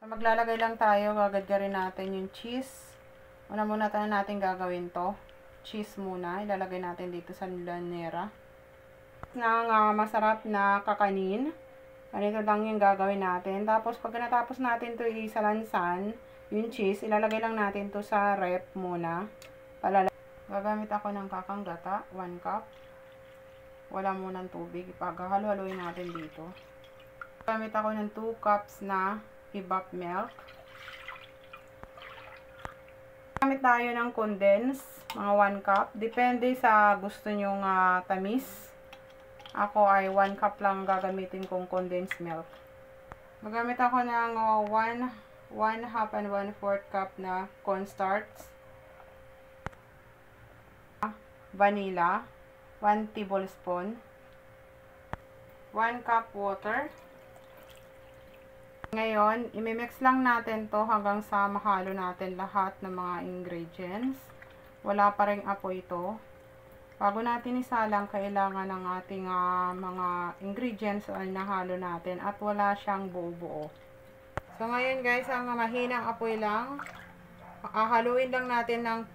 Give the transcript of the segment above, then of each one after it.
Maglalagay lang tayo, gagadyarin natin yung cheese. Una muna natin gagawin to. Cheese muna, ilalagay natin dito sa lanera. Ng masarap na kakanin. Ganito lang yung gagawin natin. Tapos pag natapos natin to isalansan, yung cheese, ilalagay lang natin to sa rep muna. Gagamit ako ng kakanggata, 1 cup. Wala munang tubig. Ipaghahaluin natin dito. Gamit ako ng 2 cups na evap milk. Gamit tayo ng condensed, mga 1 cup. Depende sa gusto nyong tamis. Ako ay 1 cup lang gagamitin kong condensed milk. Magamit ako ng 1 half and 1/4 cup na cornstarch. Vanilla, 1 tablespoon. 1 cup water. Ngayon, imimix lang natin to hanggang sa mahalo natin lahat ng mga ingredients. Wala pa ring apoy ito. Bago natin isalang, kailangan ng ating mga ingredients ay nahalo natin at wala siyang buo-buo. So, ngayon guys, ang mahinang apoy lang. Haluin lang natin ng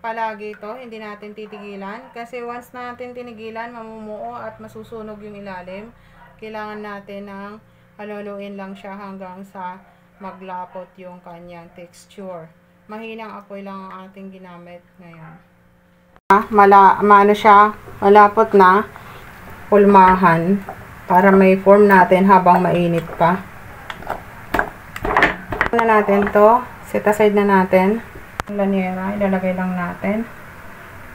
palagi ito, hindi natin titigilan. Kasi once natin tinigilan, mamumuo at masusunog yung ilalim. Kailangan natin ng haluin lang siya hanggang sa maglapot yung kanyang texture. Mahinang apoy lang ang ating ginamit ngayon. Malapot na, pulmahan para may form natin habang mainit pa. Na natin to, set aside na natin. Lanera, ilalagay lang natin.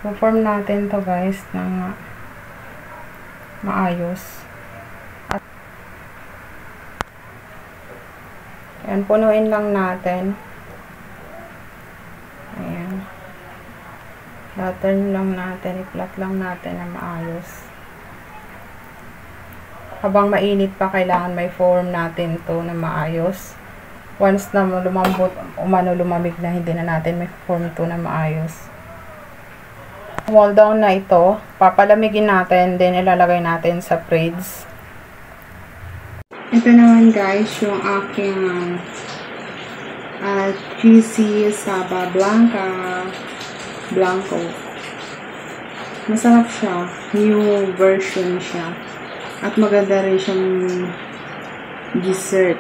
I-form natin to guys ng maayos. At yan, punuin lang natin. Ayan. Pattern lang natin, i-flat lang natin na maayos. Habang mainit pa, kailangan may form natin to na maayos. Once na lumambot, lumamig na, hindi na natin may form to na maayos. Roll down na ito. Papalamigin natin, then ilalagay natin sa fridge. Ito naman guys, yung aking cheesy Saba Blanco. Masarap siya. New version siya. At maganda rin siyang dessert.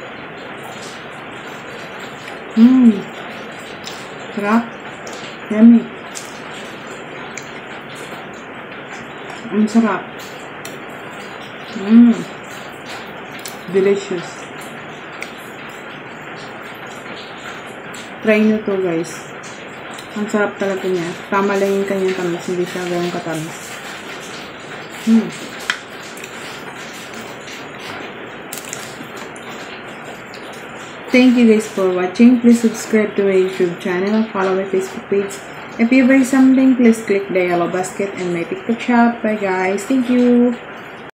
Sarap. Yummy. Ang sarap. Delicious. Try nyo to guys. Ang sarap talaga niya. Tama lang yung kanyang tamis. Hindi siya gawang katamis. Thank you guys for watching. Please subscribe to my YouTube channel. Follow my Facebook page. If you buy something, please click the yellow basket and my TikTok shop. Bye guys. Thank you.